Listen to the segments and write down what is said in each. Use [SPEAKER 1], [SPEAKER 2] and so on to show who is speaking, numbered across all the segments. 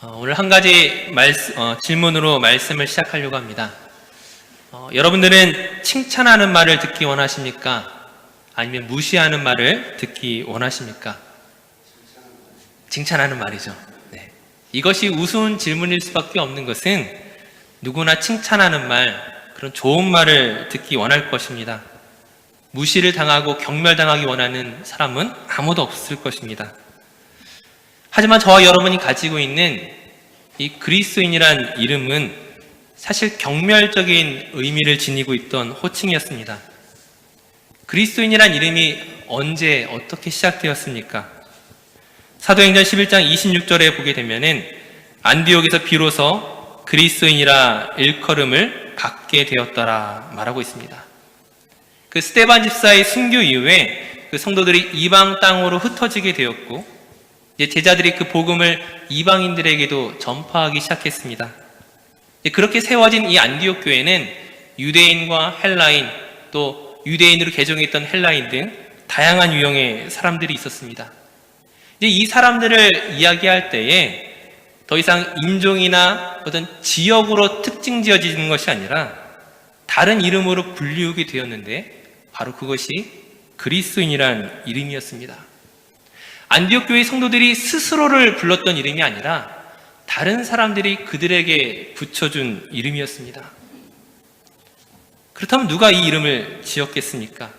[SPEAKER 1] 오늘 한 가지 질문으로 말씀을 시작하려고 합니다. 여러분들은 칭찬하는 말을 듣기 원하십니까? 아니면 무시하는 말을 듣기 원하십니까? 칭찬하는 말이죠. 네. 이것이 우스운 질문일 수밖에 없는 것은 누구나 칭찬하는 말, 그런 좋은 말을 듣기 원할 것입니다. 무시를 당하고 경멸당하기 원하는 사람은 아무도 없을 것입니다. 하지만 저와 여러분이 가지고 있는 이 그리스도인이란 이름은 사실 경멸적인 의미를 지니고 있던 호칭이었습니다. 그리스도인이란 이름이 언제 어떻게 시작되었습니까? 사도행전 11장 26절에 보게 되면은 안디옥에서 비로소 그리스도인이라 일컬음을 받게 되었더라 말하고 있습니다. 그 스데반 집사의 순교 이후에 그 성도들이 이방 땅으로 흩어지게 되었고 이제 제자들이 그 복음을 이방인들에게도 전파하기 시작했습니다. 그렇게 세워진 이 안디옥 교회는 유대인과 헬라인, 또 유대인으로 개종했던 헬라인 등 다양한 유형의 사람들이 있었습니다. 이제 이 사람들을 이야기할 때에 더 이상 인종이나 어떤 지역으로 특징 지어지는 것이 아니라 다른 이름으로 불리우게 되었는데 바로 그것이 그리스도인이란 이름이었습니다. 안디옥 교회 성도들이 스스로를 불렀던 이름이 아니라 다른 사람들이 그들에게 붙여준 이름이었습니다. 그렇다면 누가 이 이름을 지었겠습니까?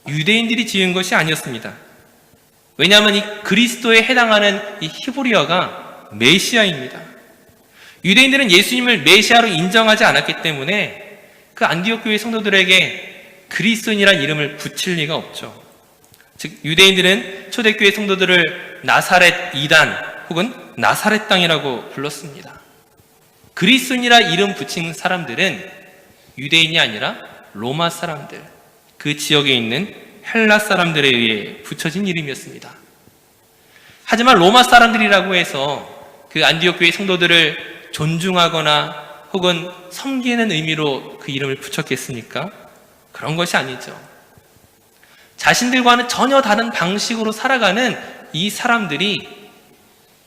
[SPEAKER 1] 유대인들이 지은 것이 아니었습니다. 왜냐하면 이 그리스도에 해당하는 이 히브리어가 메시아입니다. 유대인들은 예수님을 메시아로 인정하지 않았기 때문에 그 안디옥 교회 성도들에게 그리스도인이라는 이름을 붙일 리가 없죠. 즉 유대인들은 초대교회 성도들을 나사렛 이단 혹은 나사렛 땅이라고 불렀습니다. 그리스도인이라 이름 붙인 사람들은 유대인이 아니라 로마 사람들, 그 지역에 있는 헬라 사람들에 의해 붙여진 이름이었습니다. 하지만 로마 사람들이라고 해서 그 안디옥 교회 성도들을 존중하거나 혹은 섬기는 의미로 그 이름을 붙였겠습니까? 그런 것이 아니죠. 자신들과는 전혀 다른 방식으로 살아가는 이 사람들이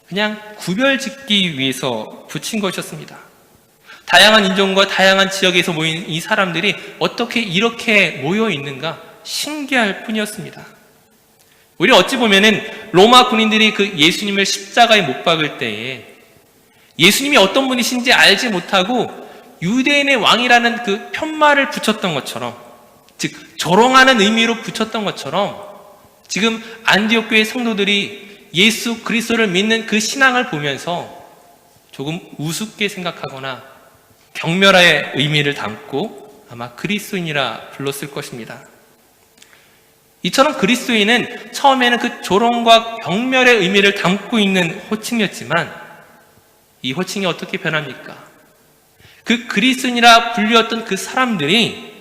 [SPEAKER 1] 그냥 구별짓기 위해서 붙인 것이었습니다. 다양한 인종과 다양한 지역에서 모인 이 사람들이 어떻게 이렇게 모여 있는가 신기할 뿐이었습니다. 오히려 어찌 보면은 로마 군인들이 그 예수님을 십자가에 못 박을 때에 예수님이 어떤 분이신지 알지 못하고 유대인의 왕이라는 그 편말을 붙였던 것처럼, 즉 조롱하는 의미로 붙였던 것처럼 지금 안디옥 교회 성도들이 예수 그리스도를 믿는 그 신앙을 보면서 조금 우습게 생각하거나 경멸의 의미를 담고 아마 그리스도인이라 불렀을 것입니다. 이처럼 그리스도인은 처음에는 그 조롱과 경멸의 의미를 담고 있는 호칭이었지만 이 호칭이 어떻게 변합니까? 그 그리스도인이라 불리웠던 그 사람들이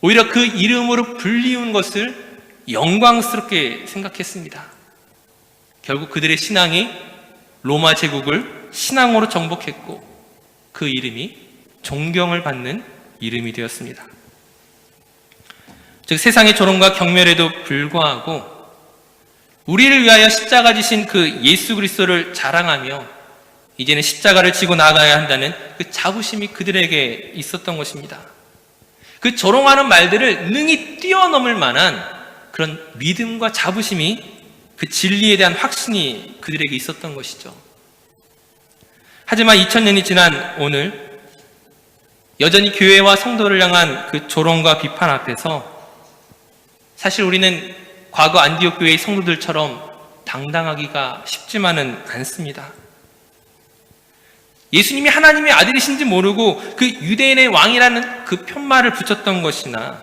[SPEAKER 1] 오히려 그 이름으로 불리운 것을 영광스럽게 생각했습니다. 결국 그들의 신앙이 로마 제국을 신앙으로 정복했고 그 이름이 존경을 받는 이름이 되었습니다. 즉 세상의 조롱과 경멸에도 불구하고 우리를 위하여 십자가 지신 그 예수 그리스도를 자랑하며 이제는 십자가를 지고 나가야 한다는 그 자부심이 그들에게 있었던 것입니다. 그 조롱하는 말들을 능히 뛰어넘을 만한 그런 믿음과 자부심이, 그 진리에 대한 확신이 그들에게 있었던 것이죠. 하지만 2000년이 지난 오늘 여전히 교회와 성도를 향한 그 조롱과 비판 앞에서 사실 우리는 과거 안디옥 교회의 성도들처럼 당당하기가 쉽지만은 않습니다. 예수님이 하나님의 아들이신지 모르고 그 유대인의 왕이라는 그 편말을 붙였던 것이나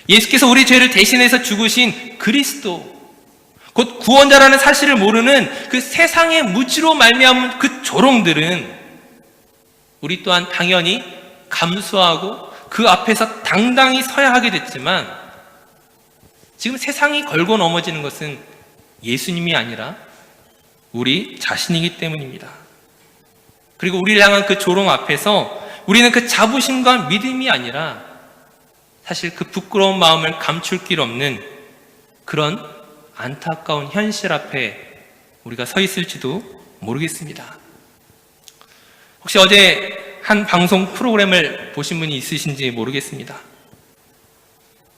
[SPEAKER 1] 예수께서 우리 죄를 대신해서 죽으신 그리스도, 곧 구원자라는 사실을 모르는 그 세상의 무지로 말미암은 그 조롱들은 우리 또한 당연히 감수하고 그 앞에서 당당히 서야 하게 됐지만 지금 세상이 걸고 넘어지는 것은 예수님이 아니라 우리 자신이기 때문입니다. 그리고 우리를 향한 그 조롱 앞에서 우리는 그 자부심과 믿음이 아니라 사실 그 부끄러운 마음을 감출 길 없는 그런 안타까운 현실 앞에 우리가 서 있을지도 모르겠습니다. 혹시 어제 한 방송 프로그램을 보신 분이 있으신지 모르겠습니다.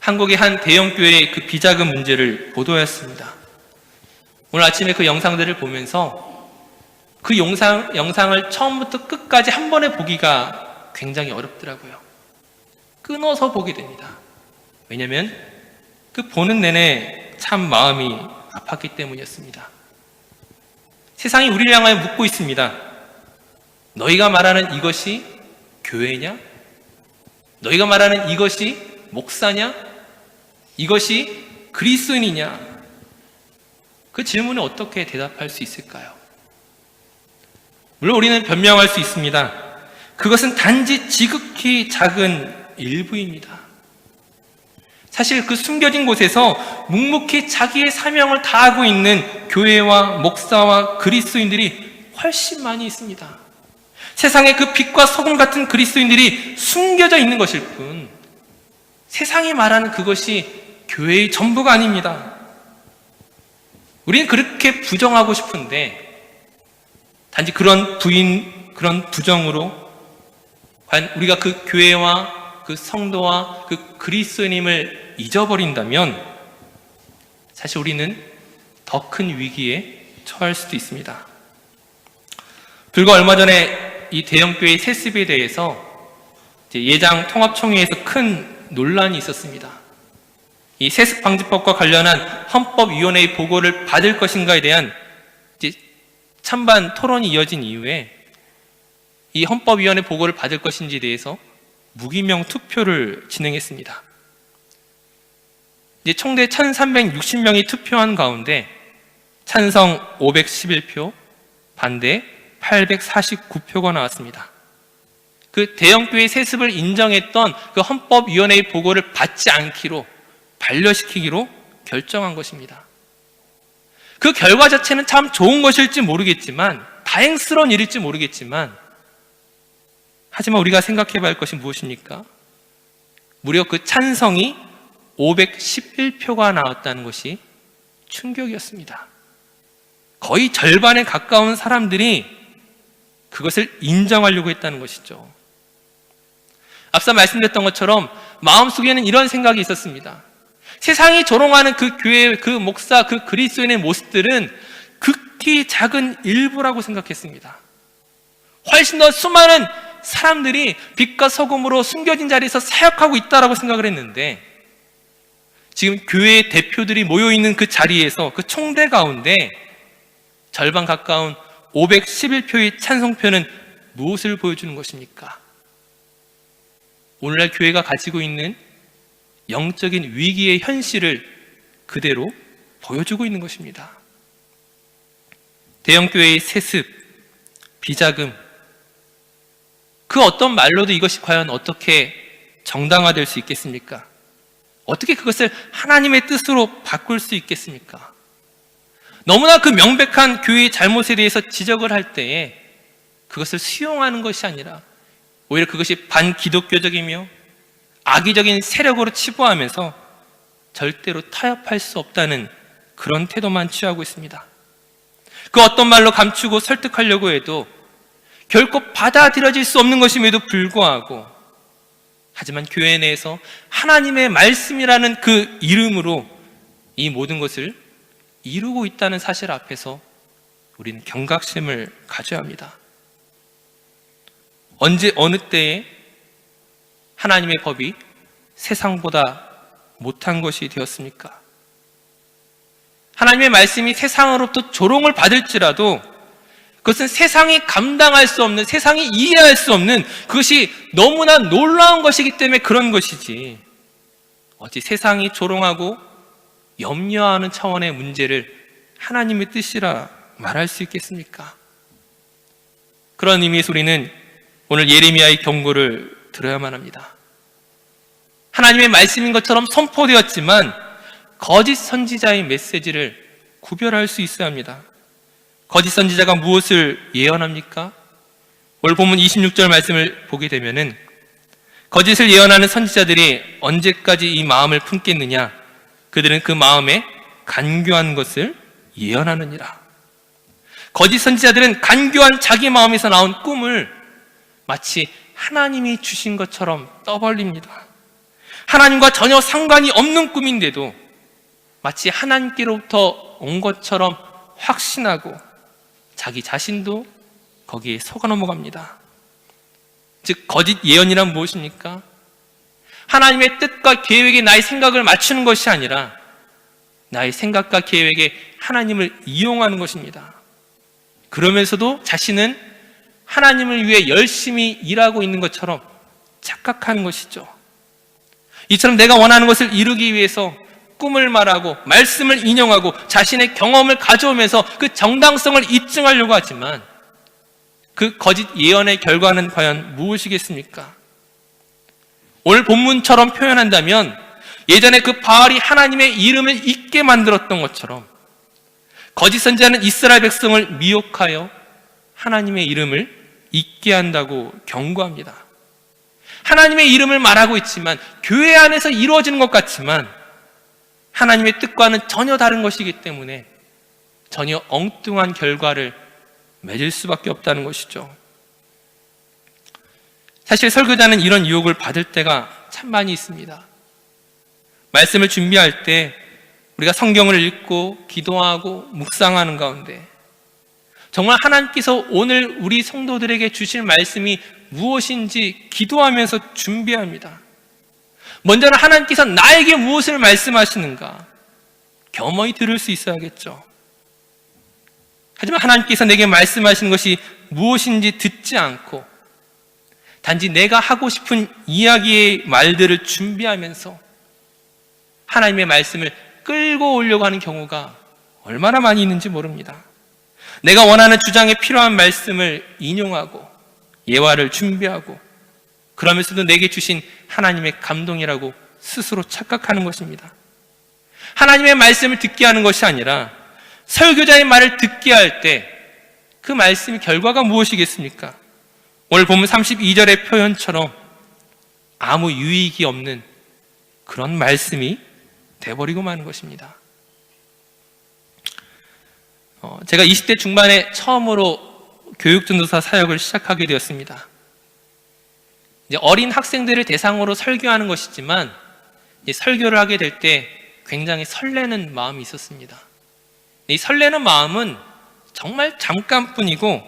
[SPEAKER 1] 한국의 한 대형교회의 그 비자금 문제를 보도했습니다. 오늘 아침에 그 영상들을 보면서 그 영상을 처음부터 끝까지 한 번에 보기가 굉장히 어렵더라고요. 끊어서 보게 됩니다. 왜냐하면 그 보는 내내 참 마음이 아팠기 때문이었습니다. 세상이 우리를 향하여 묻고 있습니다. 너희가 말하는 이것이 교회냐? 너희가 말하는 이것이 목사냐? 이것이 그리스도인이냐? 그 질문에 어떻게 대답할 수 있을까요? 물론 우리는 변명할 수 있습니다. 그것은 단지 지극히 작은 일부입니다. 사실 그 숨겨진 곳에서 묵묵히 자기의 사명을 다하고 있는 교회와 목사와 그리스도인들이 훨씬 많이 있습니다. 세상에 그 빛과 소금 같은 그리스도인들이 숨겨져 있는 것일 뿐 세상이 말하는 그것이 교회의 전부가 아닙니다. 우리는 그렇게 부정하고 싶은데 단지 그런 부정으로 과연 우리가 그 교회와 그 성도와 그 그리스도님을 잊어버린다면 사실 우리는 더 큰 위기에 처할 수도 있습니다. 불과 얼마 전에 이 대형교회 세습에 대해서 예장 통합총회에서 큰 논란이 있었습니다. 이 세습방지법과 관련한 헌법위원회의 보고를 받을 것인가에 대한 찬반 토론이 이어진 이후에 이 헌법위원회 보고를 받을 것인지에 대해서 무기명 투표를 진행했습니다. 이제 총대 1360명이 투표한 가운데 찬성 511표, 반대 849표가 나왔습니다. 그 대형교회 세습을 인정했던 그 헌법위원회의 보고를 받지 않기로 반려시키기로 결정한 것입니다. 그 결과 자체는 참 좋은 것일지 모르겠지만 다행스러운 일일지 모르겠지만 하지만 우리가 생각해 봐야 할 것이 무엇입니까? 무려 그 찬성이 511표가 나왔다는 것이 충격이었습니다. 거의 절반에 가까운 사람들이 그것을 인정하려고 했다는 것이죠. 앞서 말씀드렸던 것처럼 마음속에는 이런 생각이 있었습니다. 세상이 조롱하는 그 교회, 그 목사, 그 그리스도인의 모습들은 극히 작은 일부라고 생각했습니다. 훨씬 더 수많은 사람들이 빛과 소금으로 숨겨진 자리에서 사역하고 있다라고 생각을 했는데 지금 교회의 대표들이 모여있는 그 자리에서 그 총대 가운데 절반 가까운 511표의 찬성표는 무엇을 보여주는 것입니까? 오늘날 교회가 가지고 있는 영적인 위기의 현실을 그대로 보여주고 있는 것입니다. 대형교회의 세습, 비자금, 그 어떤 말로도 이것이 과연 어떻게 정당화될 수 있겠습니까? 어떻게 그것을 하나님의 뜻으로 바꿀 수 있겠습니까? 너무나 그 명백한 교회의 잘못에 대해서 지적을 할 때에 그것을 수용하는 것이 아니라 오히려 그것이 반기독교적이며 악의적인 세력으로 치부하면서 절대로 타협할 수 없다는 그런 태도만 취하고 있습니다. 그 어떤 말로 감추고 설득하려고 해도 결코 받아들여질 수 없는 것임에도 불구하고 하지만 교회 내에서 하나님의 말씀이라는 그 이름으로 이 모든 것을 이루고 있다는 사실 앞에서 우리는 경각심을 가져야 합니다. 언제 어느 때에 하나님의 법이 세상보다 못한 것이 되었습니까? 하나님의 말씀이 세상으로부터 조롱을 받을지라도 그것은 세상이 감당할 수 없는, 세상이 이해할 수 없는 그것이 너무나 놀라운 것이기 때문에 그런 것이지 어찌 세상이 조롱하고 염려하는 차원의 문제를 하나님의 뜻이라 말할 수 있겠습니까? 그런 의미에서 우리는 오늘 예레미야의 경고를 들어야만 합니다. 하나님의 말씀인 것처럼 선포되었지만 거짓 선지자의 메시지를 구별할 수 있어야 합니다. 거짓 선지자가 무엇을 예언합니까? 오늘 본문 26절 말씀을 보게 되면은 거짓을 예언하는 선지자들이 언제까지 이 마음을 품겠느냐? 그들은 그 마음에 간교한 것을 예언하느니라. 거짓 선지자들은 간교한 자기 마음에서 나온 꿈을 마치 하나님이 주신 것처럼 떠벌립니다. 하나님과 전혀 상관이 없는 꿈인데도 마치 하나님께로부터 온 것처럼 확신하고 자기 자신도 거기에 속아 넘어갑니다. 즉 거짓 예언이란 무엇입니까? 하나님의 뜻과 계획에 나의 생각을 맞추는 것이 아니라 나의 생각과 계획에 하나님을 이용하는 것입니다. 그러면서도 자신은 하나님을 위해 열심히 일하고 있는 것처럼 착각하는 것이죠. 이처럼 내가 원하는 것을 이루기 위해서 꿈을 말하고 말씀을 인용하고 자신의 경험을 가져오면서 그 정당성을 입증하려고 하지만 그 거짓 예언의 결과는 과연 무엇이겠습니까? 오늘 본문처럼 표현한다면 예전에 그 바알이 하나님의 이름을 잊게 만들었던 것처럼 거짓 선지자는 이스라엘 백성을 미혹하여 하나님의 이름을 잊게 한다고 경고합니다. 하나님의 이름을 말하고 있지만 교회 안에서 이루어지는 것 같지만 하나님의 뜻과는 전혀 다른 것이기 때문에 전혀 엉뚱한 결과를 맺을 수밖에 없다는 것이죠. 사실 설교자는 이런 유혹을 받을 때가 참 많이 있습니다. 말씀을 준비할 때 우리가 성경을 읽고 기도하고 묵상하는 가운데 정말 하나님께서 오늘 우리 성도들에게 주실 말씀이 무엇인지 기도하면서 준비합니다. 먼저는 하나님께서 나에게 무엇을 말씀하시는가 겸허히 들을 수 있어야겠죠. 하지만 하나님께서 내게 말씀하시는 것이 무엇인지 듣지 않고 단지 내가 하고 싶은 이야기의 말들을 준비하면서 하나님의 말씀을 끌고 오려고 하는 경우가 얼마나 많이 있는지 모릅니다. 내가 원하는 주장에 필요한 말씀을 인용하고 예화를 준비하고 그러면서도 내게 주신 하나님의 감동이라고 스스로 착각하는 것입니다. 하나님의 말씀을 듣게 하는 것이 아니라 설교자의 말을 듣게 할 때 그 말씀의 결과가 무엇이겠습니까? 오늘 본문 32절의 표현처럼 아무 유익이 없는 그런 말씀이 돼버리고 마는 것입니다. 제가 20대 중반에 처음으로 교육전도사 사역을 시작하게 되었습니다. 이제 어린 학생들을 대상으로 설교하는 것이지만 설교를 하게 될 때 굉장히 설레는 마음이 있었습니다. 이 설레는 마음은 정말 잠깐뿐이고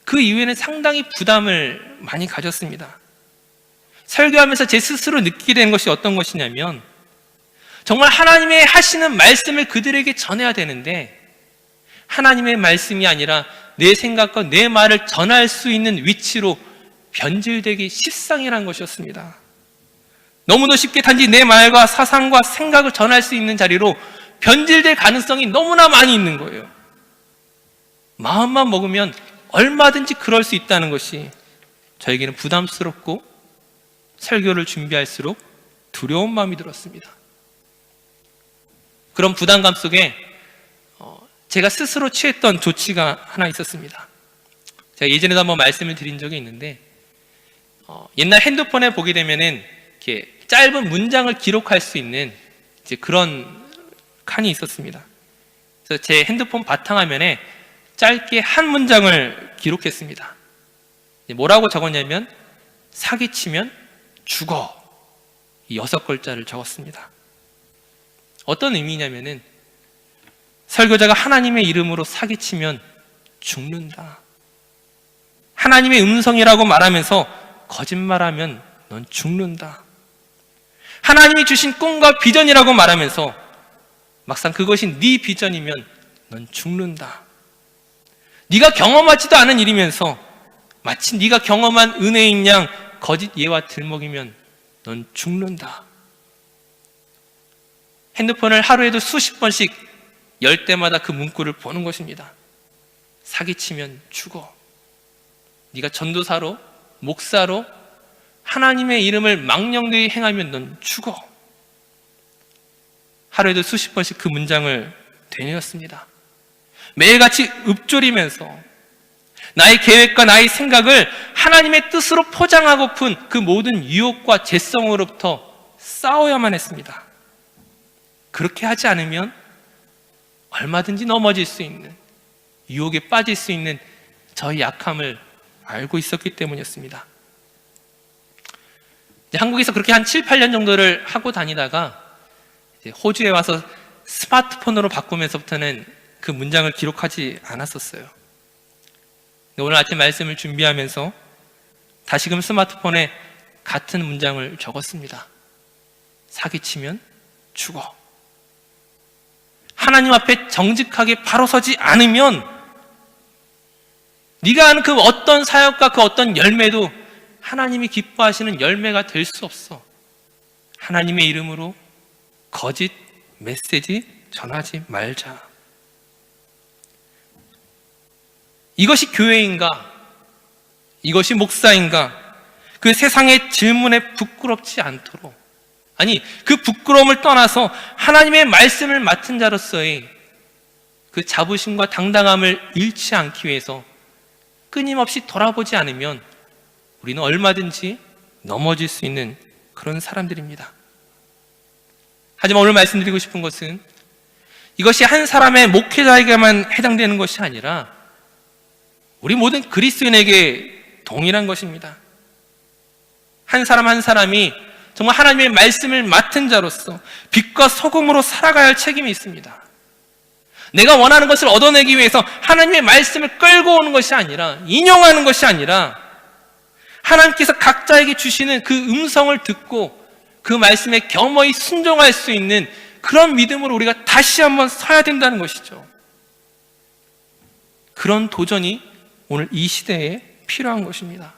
[SPEAKER 1] 그 이후에는 상당히 부담을 많이 가졌습니다. 설교하면서 제 스스로 느끼게 된 것이 어떤 것이냐면 정말 하나님의 하시는 말씀을 그들에게 전해야 되는데 하나님의 말씀이 아니라 내 생각과 내 말을 전할 수 있는 위치로 변질되기 십상이라는 것이었습니다. 너무도 쉽게 단지 내 말과 사상과 생각을 전할 수 있는 자리로 변질될 가능성이 너무나 많이 있는 거예요. 마음만 먹으면 얼마든지 그럴 수 있다는 것이 저에게는 부담스럽고 설교를 준비할수록 두려운 마음이 들었습니다. 그런 부담감 속에 제가 스스로 취했던 조치가 하나 있었습니다. 제가 예전에도 한번 말씀을 드린 적이 있는데 옛날 핸드폰에 보게 되면은 이렇게 짧은 문장을 기록할 수 있는 이제 그런 칸이 있었습니다. 그래서 제 핸드폰 바탕화면에 짧게 한 문장을 기록했습니다. 뭐라고 적었냐면 사기치면 죽어, 이 6글자를 적었습니다. 어떤 의미냐면은 설교자가 하나님의 이름으로 사기치면 죽는다. 하나님의 음성이라고 말하면서 거짓말하면 넌 죽는다. 하나님이 주신 꿈과 비전이라고 말하면서 막상 그것이 네 비전이면 넌 죽는다. 네가 경험하지도 않은 일이면서 마치 네가 경험한 은혜인 양 거짓 예와 들먹이면 넌 죽는다. 핸드폰을 하루에도 수십 번씩 열 때마다 그 문구를 보는 것입니다. 사기치면 죽어. 네가 전도사로, 목사로 하나님의 이름을 망령되이 행하면 넌 죽어. 하루에도 수십 번씩 그 문장을 되뇌었습니다. 매일같이 읊조리면서 나의 계획과 나의 생각을 하나님의 뜻으로 포장하고픈 그 모든 유혹과 죄성으로부터 싸워야만 했습니다. 그렇게 하지 않으면 얼마든지 넘어질 수 있는 유혹에 빠질 수 있는 저의 약함을 알고 있었기 때문이었습니다. 한국에서 그렇게 한 7, 8년 정도를 하고 다니다가 이제 호주에 와서 스마트폰으로 바꾸면서부터는 그 문장을 기록하지 않았었어요. 오늘 아침 말씀을 준비하면서 다시금 스마트폰에 같은 문장을 적었습니다. 사기치면 죽어. 하나님 앞에 정직하게 바로 서지 않으면 네가 하는 그 어떤 사역과 그 어떤 열매도 하나님이 기뻐하시는 열매가 될 수 없어. 하나님의 이름으로 거짓 메시지 전하지 말자. 이것이 교회인가? 이것이 목사인가? 그 세상의 질문에 부끄럽지 않도록, 아니 그 부끄러움을 떠나서 하나님의 말씀을 맡은 자로서의 그 자부심과 당당함을 잃지 않기 위해서 끊임없이 돌아보지 않으면 우리는 얼마든지 넘어질 수 있는 그런 사람들입니다. 하지만 오늘 말씀드리고 싶은 것은 이것이 한 사람의 목회자에게만 해당되는 것이 아니라 우리 모든 그리스도인에게 동일한 것입니다. 한 사람 한 사람이 정말 하나님의 말씀을 맡은 자로서 빛과 소금으로 살아가야 할 책임이 있습니다. 내가 원하는 것을 얻어내기 위해서 하나님의 말씀을 끌고 오는 것이 아니라, 인용하는 것이 아니라 하나님께서 각자에게 주시는 그 음성을 듣고 그 말씀에 겸허히 순종할 수 있는 그런 믿음으로 우리가 다시 한번 서야 된다는 것이죠. 그런 도전이 오늘 이 시대에 필요한 것입니다.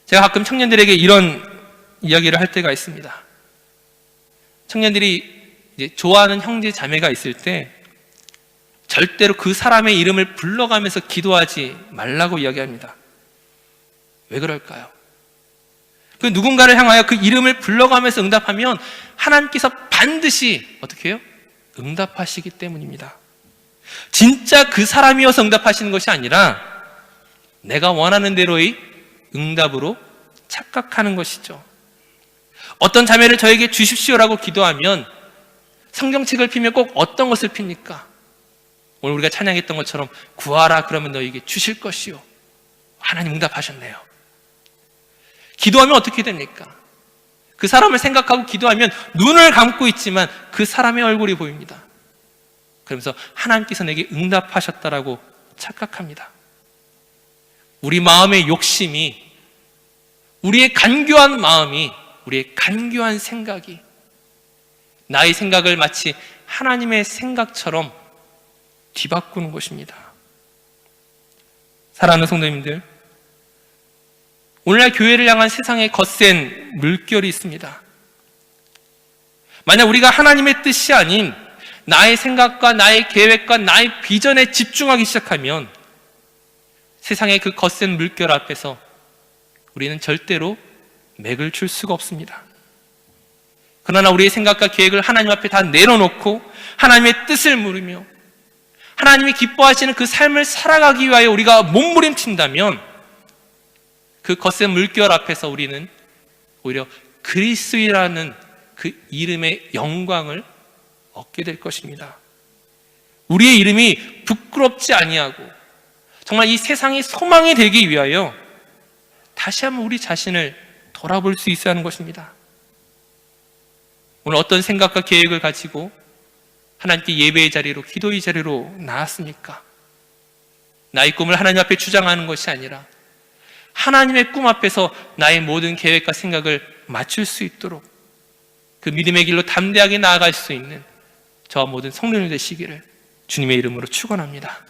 [SPEAKER 1] 제가 가끔 청년들에게 이런 이야기를 할 때가 있습니다. 청년들이 이제 좋아하는 형제 자매가 있을 때 절대로 그 사람의 이름을 불러가면서 기도하지 말라고 이야기합니다. 왜 그럴까요? 그 누군가를 향하여 그 이름을 불러가면서 응답하면 하나님께서 반드시 어떻게 해요? 응답하시기 때문입니다. 진짜 그 사람이어서 응답하시는 것이 아니라 내가 원하는 대로의 응답으로 착각하는 것이죠. 어떤 자매를 저에게 주십시오라고 기도하면 성경책을 피면 꼭 어떤 것을 핍니까? 오늘 우리가 찬양했던 것처럼 구하라 그러면 너에게 주실 것이요. 하나님 응답하셨네요. 기도하면 어떻게 됩니까? 그 사람을 생각하고 기도하면 눈을 감고 있지만 그 사람의 얼굴이 보입니다. 그러면서 하나님께서 내게 응답하셨다라고 착각합니다. 우리 마음의 욕심이, 우리의 간교한 마음이, 우리의 간교한 생각이 나의 생각을 마치 하나님의 생각처럼 뒤바꾸는 것입니다. 사랑하는 성도님들, 오늘날 교회를 향한 세상에 거센 물결이 있습니다. 만약 우리가 하나님의 뜻이 아닌 나의 생각과 나의 계획과 나의 비전에 집중하기 시작하면 세상의 그 거센 물결 앞에서 우리는 절대로 맥을 출 수가 없습니다. 그러나 우리의 생각과 계획을 하나님 앞에 다 내려놓고 하나님의 뜻을 물으며 하나님이 기뻐하시는 그 삶을 살아가기 위하여 우리가 몸부림친다면 그 거센 물결 앞에서 우리는 오히려 그리스도라는 그 이름의 영광을 얻게 될 것입니다. 우리의 이름이 부끄럽지 아니하고 정말 이 세상의 소망이 되기 위하여 다시 한번 우리 자신을 돌아볼 수 있어야 하는 것입니다. 오늘 어떤 생각과 계획을 가지고 하나님께 예배의 자리로, 기도의 자리로 나왔습니까? 나의 꿈을 하나님 앞에 주장하는 것이 아니라 하나님의 꿈 앞에서 나의 모든 계획과 생각을 맞출 수 있도록 그 믿음의 길로 담대하게 나아갈 수 있는 저와 모든 성도들 되시기를 주님의 이름으로 축원합니다.